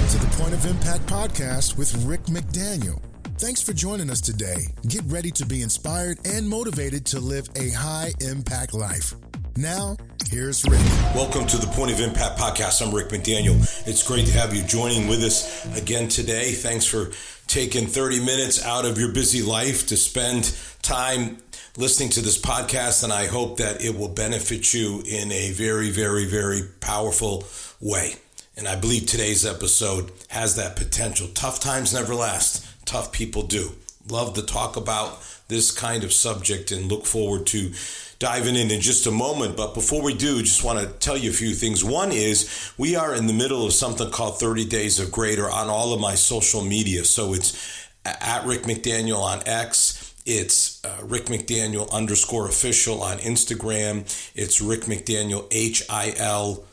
to the Point of Impact podcast with Rick McDaniel. Thanks for joining us today. Get ready to be inspired and motivated to live a high-impact life. Now, here's Rick. Welcome to the Point of Impact podcast. I'm Rick McDaniel. It's great to have you joining with us again today. Thanks for taking 30 minutes out of your busy life to spend time listening to this podcast, and I hope that it will benefit you in a very, very, very powerful way. And I believe today's episode has that potential. Tough times never last. Tough people do. Love to talk about this kind of subject and look forward to diving in just a moment. But before we do, just want to tell you a few things. One is we are in the middle of something called 30 Days of Greater on all of my social media. So it's at Rick McDaniel on X. It's Rick McDaniel _official on Instagram. It's Rick McDaniel HIL,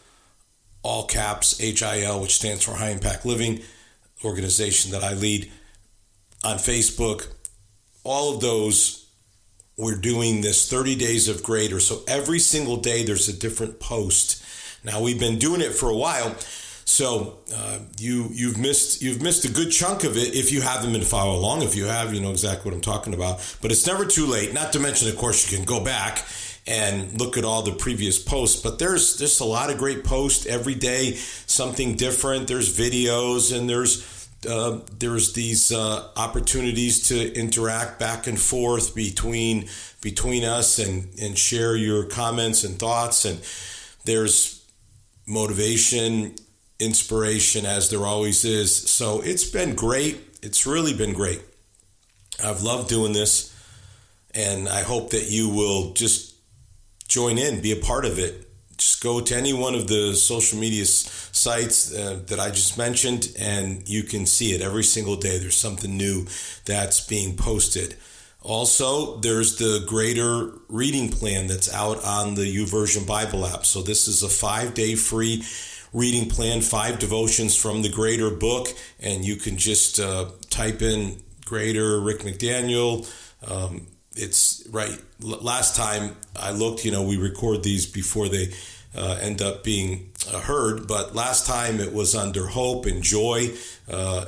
all caps HIL, which stands for High Impact Living, organization that I lead, on Facebook. All of those, we're doing this 30 Days of Greater. So every single day there's a different post. Now we've been doing it for a while. So you've missed a good chunk of it if you haven't been following along. If you have, you know exactly what I'm talking about. But it's never too late. Not to mention, of course, you can go back and look at all the previous posts. But there's just a lot of great posts every day, something different. There's videos and there's these opportunities to interact back and forth between us and share your comments and thoughts. And there's motivation, inspiration, as there always is. So it's been great. It's really been great. I've loved doing this, and I hope that you will just join in, be a part of it. Just go to any one of the social media sites that I just mentioned, and you can see it every single day. There's something new that's being posted. Also, there's the Greater reading plan that's out on the YouVersion Bible app. So this is a 5-day free reading plan, 5 devotions from the Greater book, and you can just type in Greater Rick McDaniel. It's right. Last time I looked, we record these before they end up being heard, but last time it was under hope and joy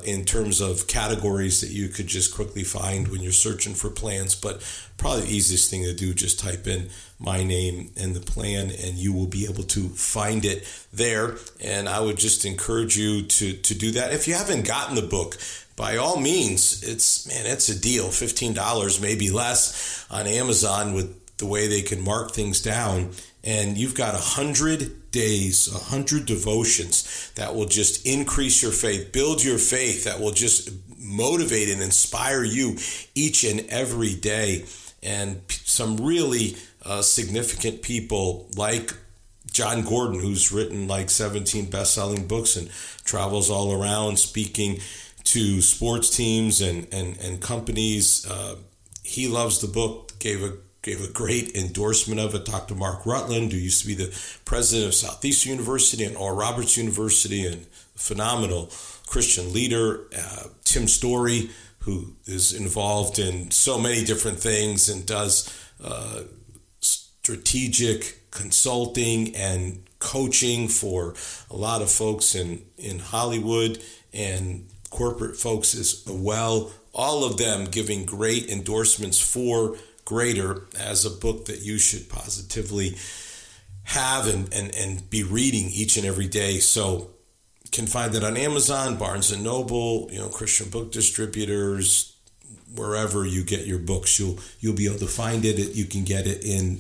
in terms of categories that you could just quickly find when you're searching for plans. But probably the easiest thing to do, just type in my name and the plan, and you will be able to find it there. And I would just encourage you to do that. If you haven't gotten the book, by all means, it's a deal, $15, maybe less on Amazon with the way they can mark things down. And you've got 100 days, 100 devotions that will just increase your faith, build your faith, that will just motivate and inspire you each and every day. And some really significant people like John Gordon, who's written like 17 best-selling books and travels all around speaking to sports teams and companies. He loves the book, gave a great endorsement of it. Dr. Mark Rutland, who used to be the president of Southeastern University and Oral Roberts University, and phenomenal Christian leader. Tim Story, who is involved in so many different things and does strategic consulting and coaching for a lot of folks in Hollywood and corporate folks as well. All of them giving great endorsements for Greater as a book that you should positively have and be reading each and every day. So you can find it on Amazon, Barnes & Noble, Christian book distributors, wherever you get your books. You'll be able to find it. You can get it in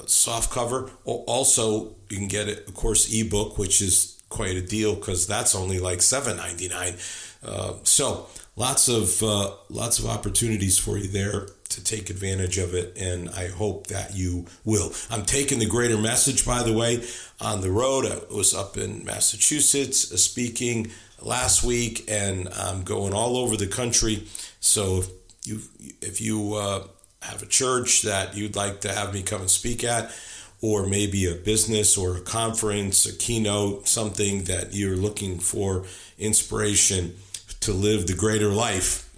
soft cover. Also, you can get it, of course, ebook, which is quite a deal because that's only like $7.99. So lots of opportunities for you there to take advantage of it, and I hope that you will. I'm taking the Greater message, by the way, on the road. I was up in Massachusetts speaking last week, and I'm going all over the country. So if you have a church that you'd like to have me come and speak at, or maybe a business or a conference, a keynote, something that you're looking for inspiration to live the greater life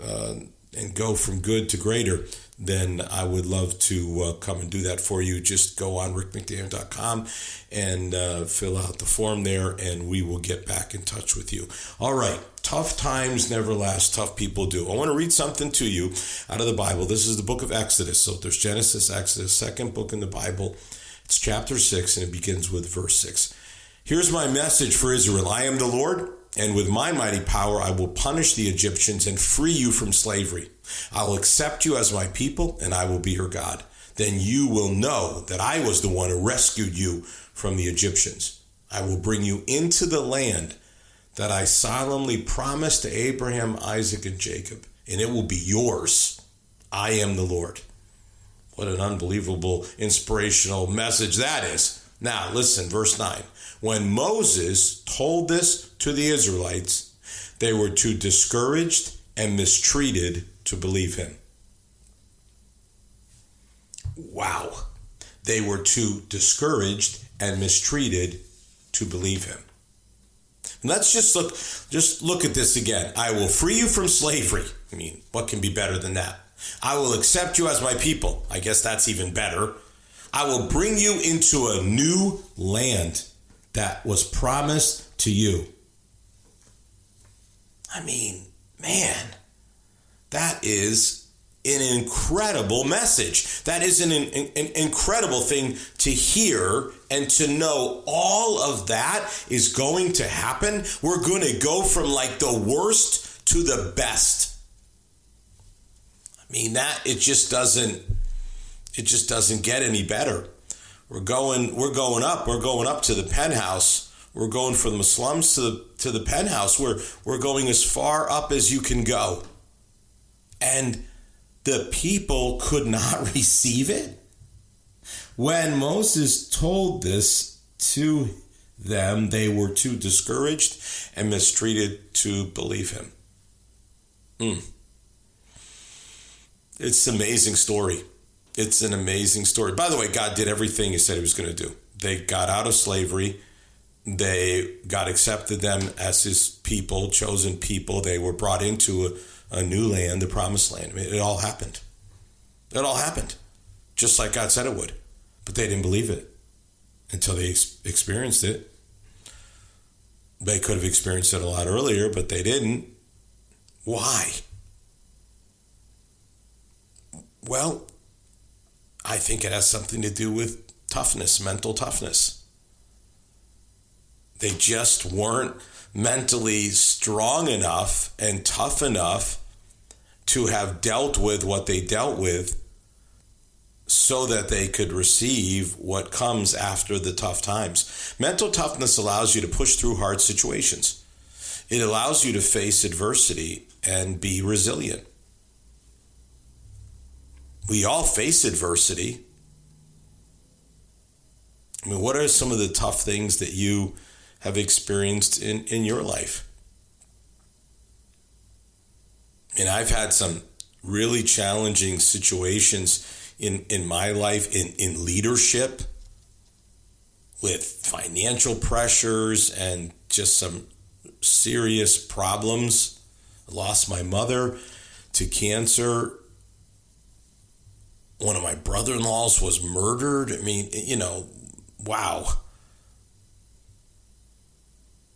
and go from good to greater, then I would love to come and do that for you. Just go on rickmcdaniel.com and fill out the form there, and we will get back in touch with you. All right. Tough times never last. Tough people do. I want to read something to you out of the Bible. This is the book of Exodus. So there's Genesis, Exodus, second book in the Bible. It's chapter 6, and it begins with verse 6. Here's my message for Israel. I am the Lord, and with my mighty power I will punish the Egyptians and free you from slavery. I will accept you as my people, and I will be your God. Then you will know that I was the one who rescued you from the Egyptians. I will bring you into the land that I solemnly promised to Abraham, Isaac, and Jacob, and it will be yours. I am the Lord. What an unbelievable, inspirational message that is. Now, listen, verse 9. When Moses told this to the Israelites, they were too discouraged and mistreated to believe him. Wow. They were too discouraged and mistreated to believe him. Let's just look at this again. I will free you from slavery. I mean, what can be better than that? I will accept you as my people. I guess that's even better. I will bring you into a new land that was promised to you. I mean, man, that is an incredible message. That is an incredible thing to hear and to know all of that is going to happen. We're going to go from like the worst to the best. I mean, that it just doesn't get any better. We're going up. We're going up to the penthouse. We're going from the slums to the penthouse. We're going as far up as you can go. And the people could not receive it. When Moses told this to them, they were too discouraged and mistreated to believe him. It's an amazing story. It's an amazing story. By the way, God did everything he said he was going to do. They got out of slavery. God accepted them as his people, chosen people. They were brought into a new land, the promised land. I mean, it all happened. It all happened, just like God said it would. But they didn't believe it until they experienced it. They could have experienced it a lot earlier, but they didn't. Why? Well, I think it has something to do with toughness, mental toughness. They just weren't mentally strong enough and tough enough to have dealt with what they dealt with so that they could receive what comes after the tough times. Mental toughness allows you to push through hard situations. It allows you to face adversity and be resilient. We all face adversity. I mean, what are some of the tough things that you have experienced in your life? And I've had some really challenging situations in my life, in leadership, with financial pressures and just some serious problems. I lost my mother to cancer. One of my brother-in-laws was murdered. I mean, wow.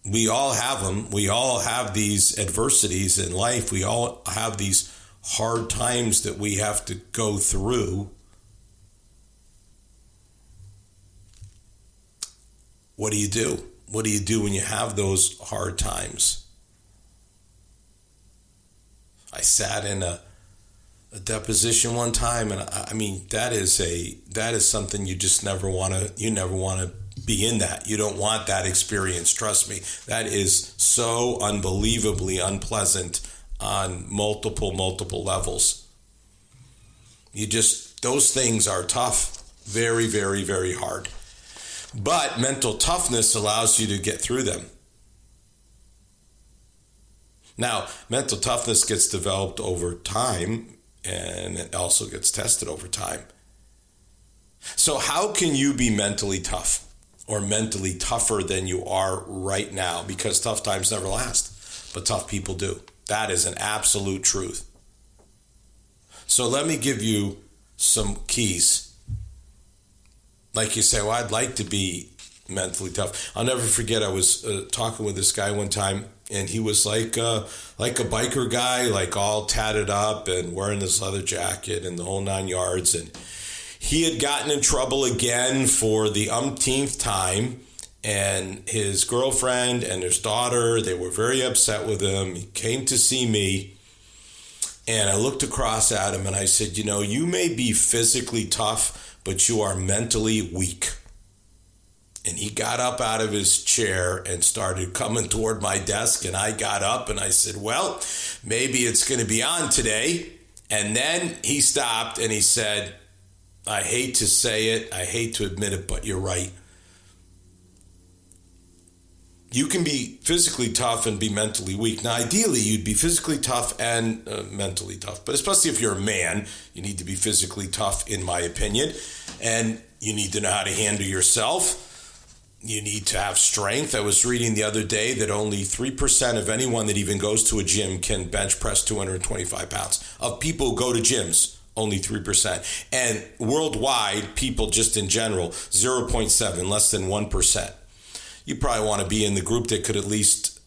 We all have them. We all have these adversities in life. We all have these hard times that we have to go through. What do you do? What do you do when you have those hard times? I sat in a deposition one time, and I mean, that is something you just never want to be in that. You don't want that experience. Trust me. That is so unbelievably unpleasant on multiple levels. Those things are tough. Very, very, very hard. But mental toughness allows you to get through them. Now, mental toughness gets developed over time, and it also gets tested over time. So how can you be mentally tough or mentally tougher than you are right now? Because tough times never last, but tough people do. That is an absolute truth. So let me give you some keys. Like you say, well, I'd like to be mentally tough. I'll never forget, I was talking with this guy one time, and he was like a biker guy, like all tatted up and wearing this leather jacket and the whole 9 yards. And he had gotten in trouble again for the umpteenth time. And his girlfriend and his daughter, they were very upset with him. He came to see me, and I looked across at him and I said, you know, you may be physically tough, but you are mentally weak. And he got up out of his chair and started coming toward my desk, and I got up and I said, well, maybe it's going to be on today. And then he stopped and he said, I hate to say it, I hate to admit it, but you're right. You can be physically tough and be mentally weak. Now, ideally, you'd be physically tough and mentally tough. But especially if you're a man, you need to be physically tough, in my opinion. And you need to know how to handle yourself. You need to have strength. I was reading the other day that only 3% of anyone that even goes to a gym can bench press 225 pounds. Of people who go to gyms, only 3%. And worldwide, people just in general, 0.7, less than 1%. You probably want to be in the group that could at least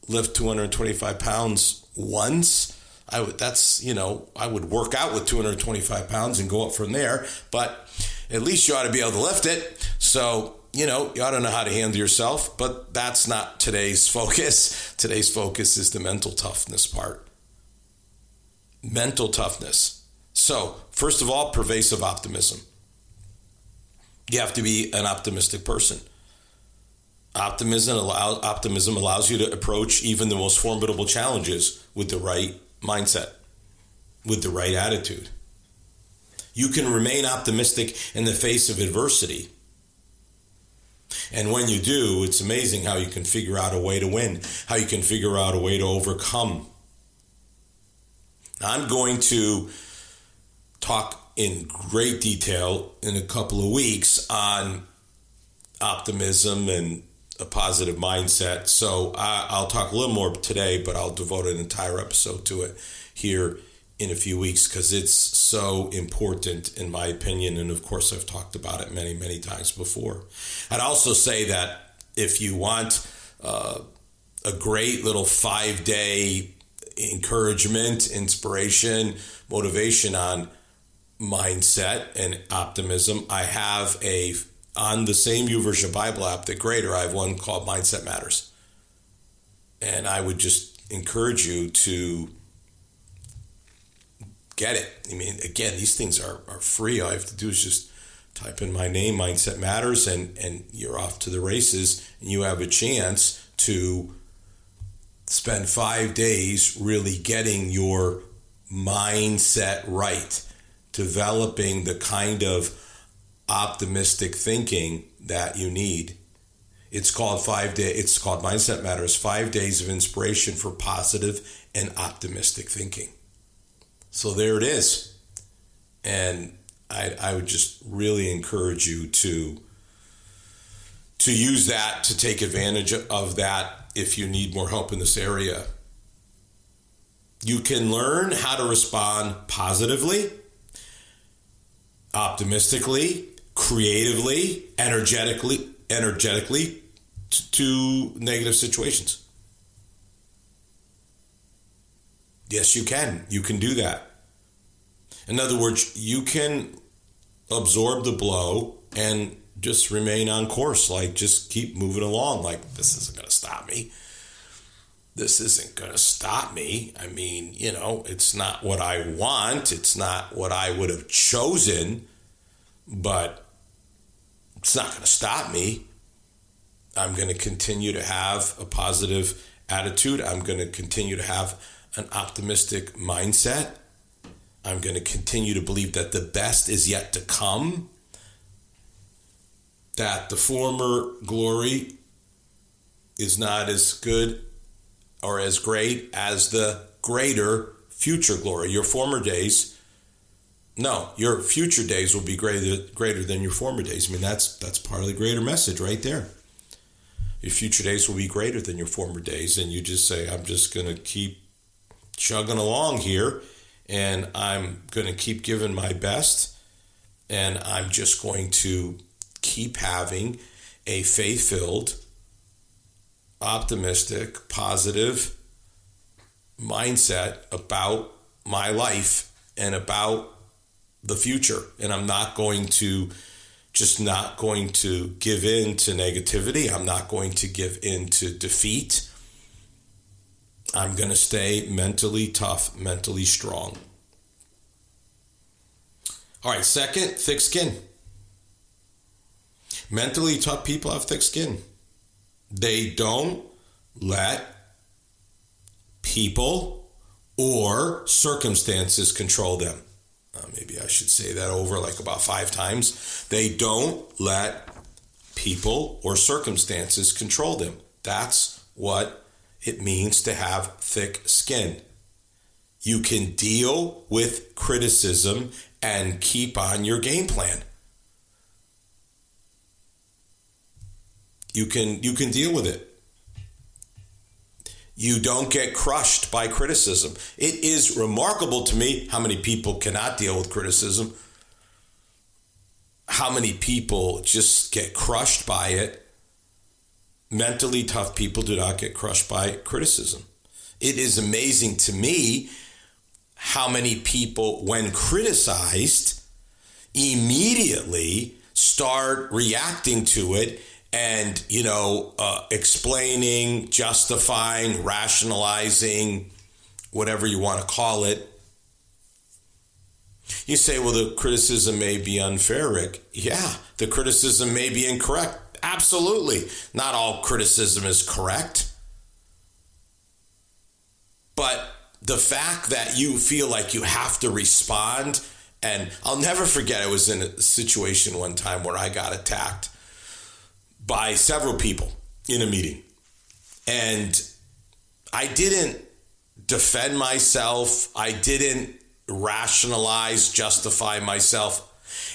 lift 225 pounds once. I would work out with 225 pounds and go up from there, but at least you ought to be able to lift it. So, you ought to know how to handle yourself, but that's not today's focus. Today's focus is the mental toughness part. Mental toughness. So, first of all, pervasive optimism. You have to be an optimistic person. Optimism allows you to approach even the most formidable challenges with the right mindset, with the right attitude. You can remain optimistic in the face of adversity. And when you do, it's amazing how you can figure out a way to win, how you can figure out a way to overcome. I'm going to talk in great detail in a couple of weeks on optimism and a positive mindset. So I'll talk a little more today, but I'll devote an entire episode to it here in a few weeks because it's so important in my opinion. And of course, I've talked about it many, many times before. I'd also say that if you want a great little 5-day encouragement, inspiration, motivation on mindset and optimism, I have on the same YouVersion Bible app, the Greater, I have one called Mindset Matters. And I would just encourage you to get it. I mean, again, these things are free. All you have to do is just type in my name, Mindset Matters, and you're off to the races. And you have a chance to spend 5 days really getting your mindset right, developing the kind of optimistic thinking that you need. It's called Mindset Matters, 5 days of inspiration for positive and optimistic thinking. So there it is. And I would just really encourage you to use that, to take advantage of that if you need more help in this area. You can learn how to respond positively, optimistically, creatively, energetically to negative situations. Yes, you can. You can do that. In other words, you can absorb the blow and just remain on course, like just keep moving along, like this isn't going to stop me. This isn't going to stop me. I mean, it's not what I want. It's not what I would have chosen, but it's not going to stop me. I'm going to continue to have a positive attitude. I'm going to continue to have an optimistic mindset. I'm going to continue to believe that the best is yet to come, that the former glory is not as good or as great as the greater future glory. Your future days will be greater than your former days. I mean, that's part of the greater message right there. Your future days will be greater than your former days. And you just say, I'm just going to keep chugging along here and I'm going to keep giving my best, and I'm just going to keep having a faith-filled, optimistic, positive mindset about my life and about the future. And I'm not going to give in to negativity. I'm not going to give in to defeat. I'm going to stay mentally tough, mentally strong. All right, second, thick skin. Mentally tough people have thick skin. They don't let people or circumstances control them. Maybe I should say that over like about 5 times. They don't let people or circumstances control them. That's what it means to have thick skin. You can deal with criticism and keep on your game plan. You can deal with it. You don't get crushed by criticism. It is remarkable to me how many people cannot deal with criticism. How many people just get crushed by it. Mentally tough people do not get crushed by criticism. It is amazing to me how many people, when criticized, immediately start reacting to it and, explaining, justifying, rationalizing, whatever you want to call it. You say, well, the criticism may be unfair, Rick. Yeah, the criticism may be incorrect. Absolutely. Not all criticism is correct. But the fact that you feel like you have to respond, and I'll never forget, I was in a situation one time where I got attacked by several people in a meeting. And I didn't defend myself. I didn't rationalize, justify myself.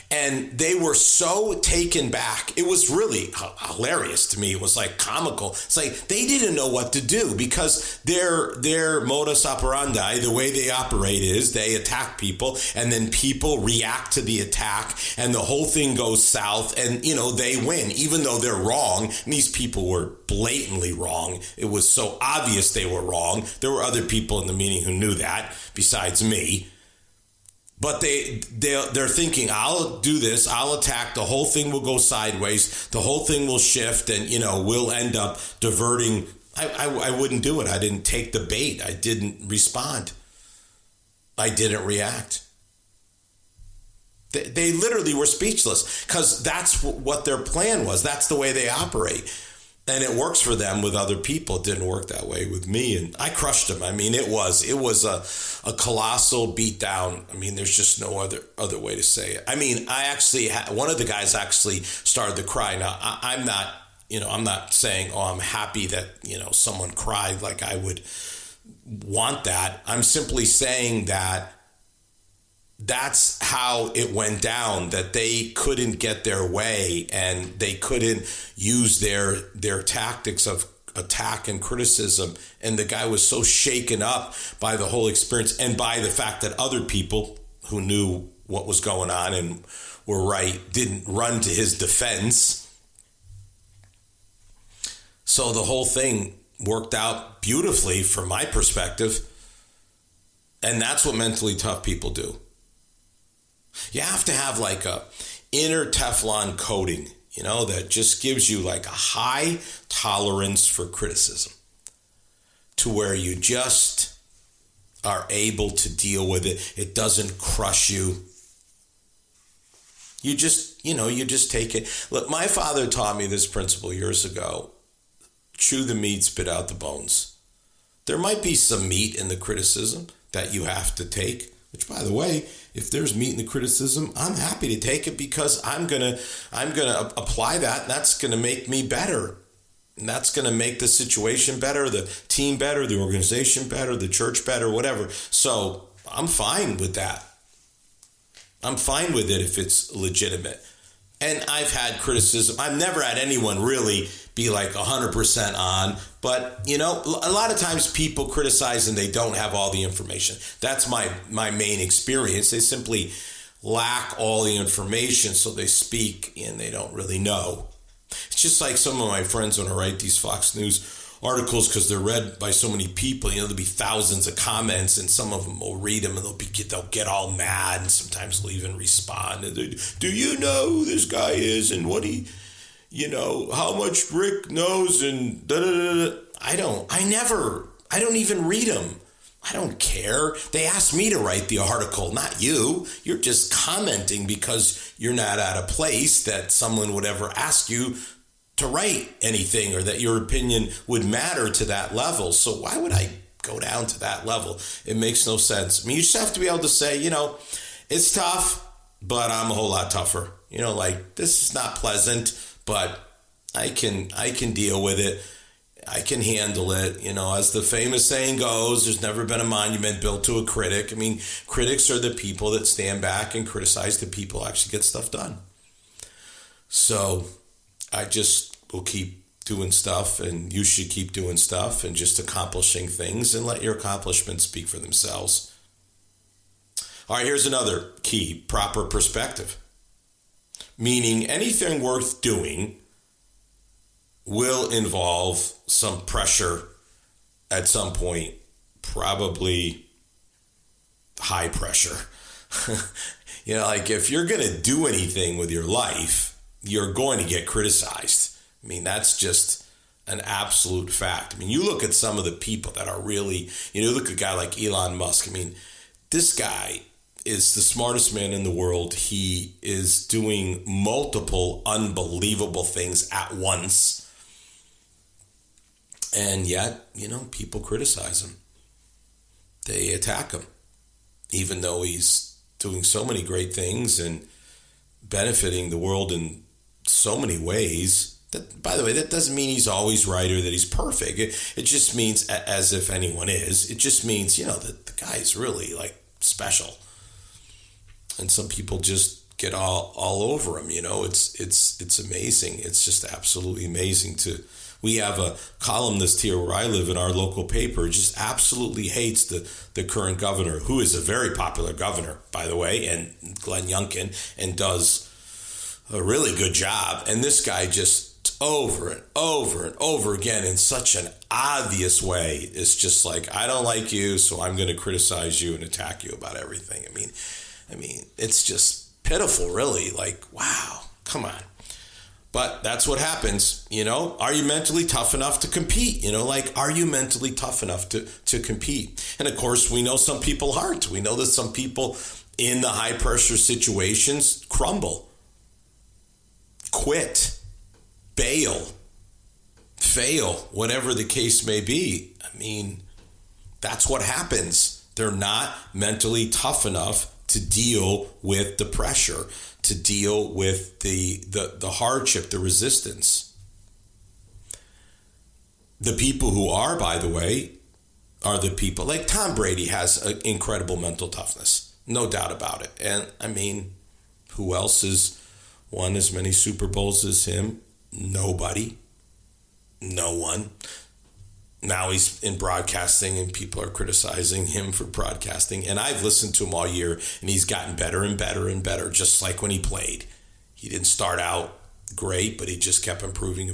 And they were so taken back. It was really hilarious to me. It was like comical. It's like they didn't know what to do because their modus operandi, the way they operate is they attack people and then people react to the attack and the whole thing goes south and, they win even though they're wrong. And these people were blatantly wrong. It was so obvious they were wrong. There were other people in the meeting who knew that besides me. But they're thinking, I'll do this, I'll attack, the whole thing will go sideways, the whole thing will shift, and, we'll end up diverting. I wouldn't do it. I didn't take the bait. I didn't respond. I didn't react. They literally were speechless because that's what their plan was. That's the way they operate. And it works for them with other people. It didn't work that way with me. And I crushed them. I mean, it was a colossal beatdown. I mean, there's just no other way to say it. I mean, I actually one of the guys actually started to cry. Now, I'm not saying, I'm happy that, someone cried like I would want that. I'm simply saying that that's how it went down, that they couldn't get their way and they couldn't use their tactics of attack and criticism. And the guy was so shaken up by the whole experience and by the fact that other people who knew what was going on and were right didn't run to his defense. So the whole thing worked out beautifully from my perspective. And that's what mentally tough people do. You have to have like a inner Teflon coating, that just gives you like a high tolerance for criticism to where you just are able to deal with it. It doesn't crush you. You just take it. Look, my father taught me this principle years ago. Chew the meat, spit out the bones. There might be some meat in the criticism that you have to take, which, by the way, if there's meat in the criticism, I'm happy to take it because I'm gonna apply that. And that's gonna make me better, and that's gonna make the situation better, the team better, the organization better, the church better, whatever. So I'm fine with that. I'm fine with it if it's legitimate. And I've had criticism. I've never had anyone really be like 100% on. But, you know, a lot of times people criticize and they don't have all the information. That's my main experience. They simply lack all the information, so they speak and they don't really know. It's just like some of my friends when I write these Fox News articles, because they're read by so many people, you know, there'll be thousands of comments, and some of them will read them and they'll get all mad, and sometimes they'll even respond. And do you know who this guy is and what he, you know, how much Rick knows and da da da da. I don't even read them. I don't care. They asked me to write the article, not you. You're just commenting because you're not at a place that someone would ever ask you to write anything, or that your opinion would matter to that level. So why would I go down to that level? It makes no sense. I mean, you just have to be able to say, you know, it's tough, but I'm a whole lot tougher. You know, like, this is not pleasant, but I can deal with it. I can handle it. You know, as the famous saying goes, there's never been a monument built to a critic. I mean, critics are the people that stand back and criticize the people who actually get stuff done. So I just will keep doing stuff, and you should keep doing stuff and just accomplishing things, and let your accomplishments speak for themselves. All right, here's another key: proper perspective. Meaning anything worth doing will involve some pressure at some point, probably high pressure. You know, like, if you're going to do anything with your life, you're going to get criticized. I mean, that's just an absolute fact. I mean, you look at some of the people that are really, you know, look at a guy like Elon Musk. I mean, this guy is the smartest man in the world. He is doing multiple unbelievable things at once. And yet, you know, people criticize him. They attack him, even though he's doing so many great things and benefiting the world in so many ways. That, by the way, that doesn't mean he's always right or that he's perfect. It just means, as if anyone is, it just means, you know, that the guy's really, like, special. And some people just get all over him, you know. It's amazing. It's just absolutely amazing. We have a columnist here where I live in our local paper, just absolutely hates the current governor, who is a very popular governor, by the way, and Glenn Youngkin, and does a really good job. And this guy just over and over and over again in such an obvious way is just like, I don't like you, so I'm going to criticize you and attack you about everything. I mean, it's just pitiful, really. Like, wow, come on. But that's what happens, you know. Are you mentally tough enough to compete? You know, like, are you mentally tough enough to compete? And of course, we know some people aren't. We know that some people in the high pressure situations crumble, quit, bail, fail, whatever the case may be. I mean, that's what happens. They're not mentally tough enough to deal with the pressure, to deal with the hardship, the resistance. The people who are, by the way, are the people like Tom Brady has an incredible mental toughness, no doubt about it. And I mean, who else has won as many Super Bowls as him? Nobody. No one. Now he's in broadcasting and people are criticizing him for broadcasting. And I've listened to him all year and he's gotten better and better and better, just like when he played. He didn't start out great, but he just kept improving.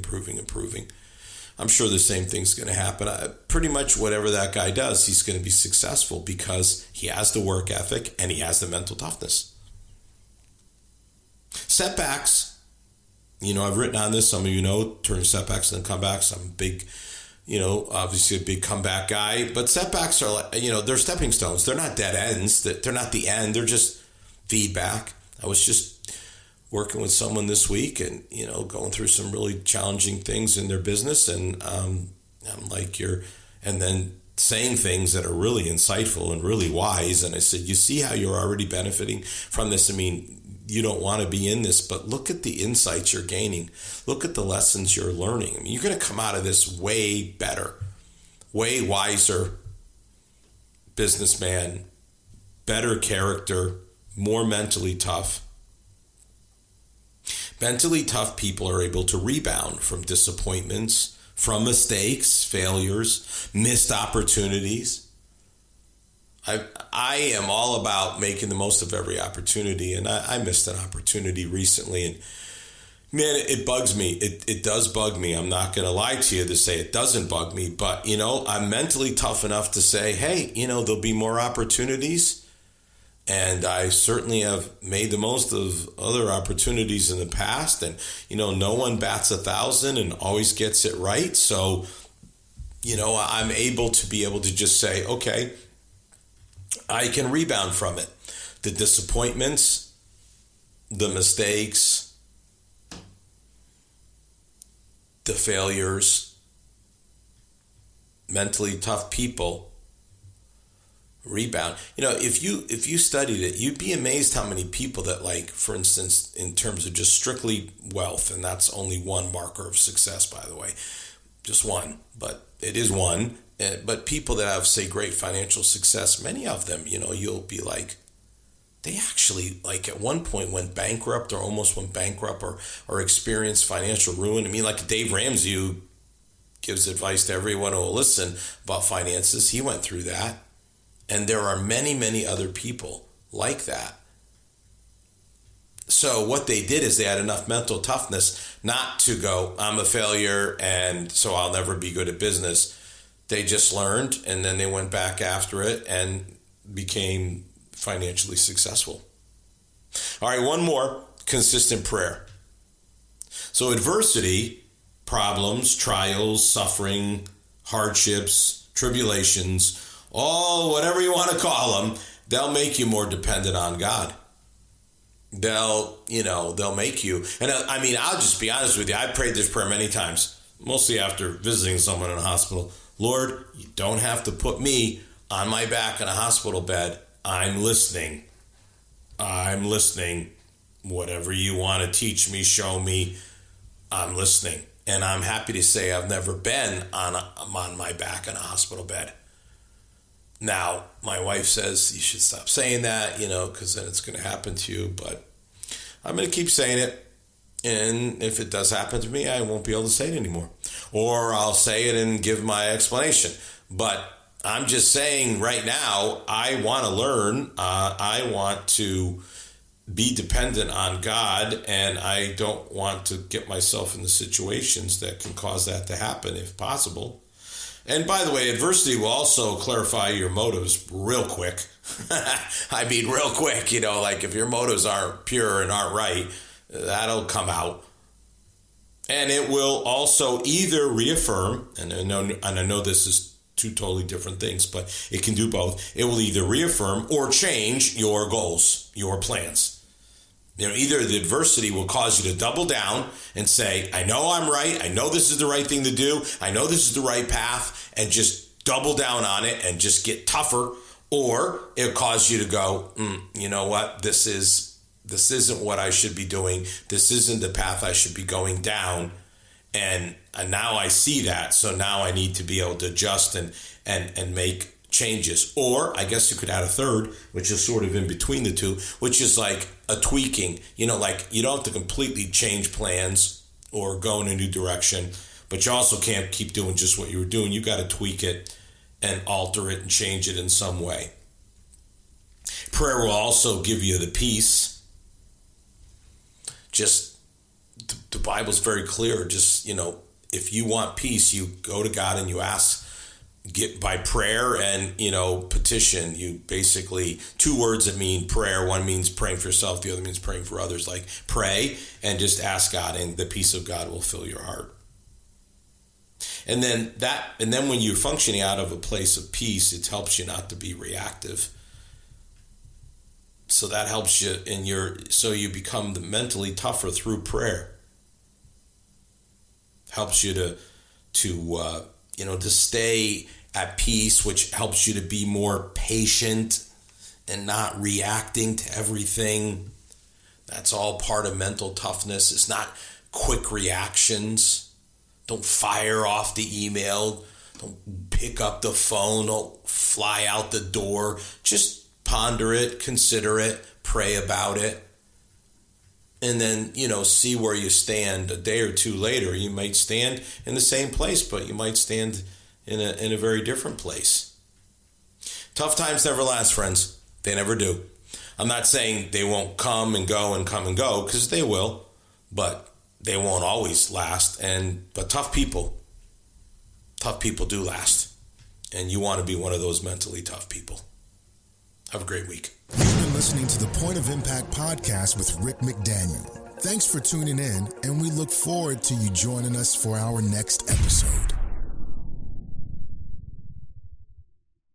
I'm sure the same thing's going to happen. Pretty much whatever that guy does, he's going to be successful because he has the work ethic and he has the mental toughness. Setbacks. You know, I've written on this. Some of you know, turn setbacks into comebacks. I'm big, you know, obviously a big comeback guy, but setbacks are like, you know, they're stepping stones. They're not dead ends. They're not the end. They're just feedback. I was just working with someone this week and, you know, going through some really challenging things in their business. And I'm like, and then saying things that are really insightful and really wise. And I said, you see how you're already benefiting from this? I mean, you don't want to be in this, but look at the insights you're gaining. Look at the lessons you're learning. I mean, you're going to come out of this way better, way wiser businessman, better character, more mentally tough. Mentally tough people are able to rebound from disappointments, from mistakes, failures, missed opportunities. I am all about making the most of every opportunity, and I missed an opportunity recently, and man, it bugs me. It does bug me. I'm not going to lie to you to say it doesn't bug me, but, I'm mentally tough enough to say, hey, there'll be more opportunities. And I certainly have made the most of other opportunities in the past. And, no one bats 1,000 and always gets it right. So, I'm able to just say, okay, I can rebound from it. The disappointments, the mistakes, the failures, mentally tough people rebound. If you studied it, you'd be amazed how many people that, like, for instance, in terms of just strictly wealth, and that's only one marker of success, by the way, just one, but it is one. But people that have, say, great financial success, many of them, you'll be like, they actually, like, at one point went bankrupt or almost went bankrupt or experienced financial ruin. I mean, like Dave Ramsey, who gives advice to everyone who will listen about finances, he went through that. And there are many, many other people like that. So what they did is they had enough mental toughness not to go, I'm a failure and so I'll never be good at business. They just learned, and then they went back after it and became financially successful. All right, one more: consistent prayer. So adversity, problems, trials, suffering, hardships, tribulations, all whatever you want to call them, they'll make you more dependent on God. They'll make you. And I'll just be honest with you. I prayed this prayer many times, mostly after visiting someone in a hospital. Lord, you don't have to put me on my back in a hospital bed. I'm listening. Whatever you want to teach me, show me, I'm listening. And I'm happy to say I've never been on my back in a hospital bed. Now, my wife says you should stop saying that, because then it's going to happen to you. But I'm going to keep saying it. And if it does happen to me, I won't be able to say it anymore. Or I'll say it and give my explanation. But I'm just saying right now, I want to learn. I want to be dependent on God. And I don't want to get myself into situations that can cause that to happen if possible. And by the way, adversity will also clarify your motives real quick. Real quick, like if your motives aren't pure and aren't right, that'll come out. And it will also either reaffirm, and I know this is two totally different things, but it can do both. It will either reaffirm or change your goals, your plans. Either the adversity will cause you to double down and say, I know I'm right. I know this is the right thing to do. I know this is the right path, and just double down on it and just get tougher. Or it'll cause you to go, you know what? This isn't what I should be doing. This isn't the path I should be going down. And now I see that. So now I need to be able to adjust and make changes. Or I guess you could add a third, which is sort of in between the two, which is like a tweaking. Like you don't have to completely change plans or go in a new direction, but you also can't keep doing just what you were doing. You got to tweak it and alter it and change it in some way. Prayer will also give you the peace. Just the Bible's very clear. Just, if you want peace, you go to God and you ask, get by prayer and, petition. You basically, two words that mean prayer. One means praying for yourself. The other means praying for others. Like pray and just ask God, and the peace of God will fill your heart. And then when you're functioning out of a place of peace, it helps you not to be reactive. So that helps you so you become mentally tougher through prayer. Helps you to stay at peace, which helps you to be more patient and not reacting to everything. That's all part of mental toughness. It's not quick reactions. Don't fire off the email. Don't pick up the phone. Don't fly out the door. Just ponder it, consider it, pray about it. and then, see where you stand a day or two later. You might stand in the same place, but you might stand in a very different place. Tough times never last, friends. They never do. I'm not saying they won't come and go, because they will, but they won't always last. But tough people do last. And you want to be one of those mentally tough people. Have a great week. You've been listening to the Point of Impact podcast with Rick McDaniel. Thanks for tuning in, and we look forward to you joining us for our next episode.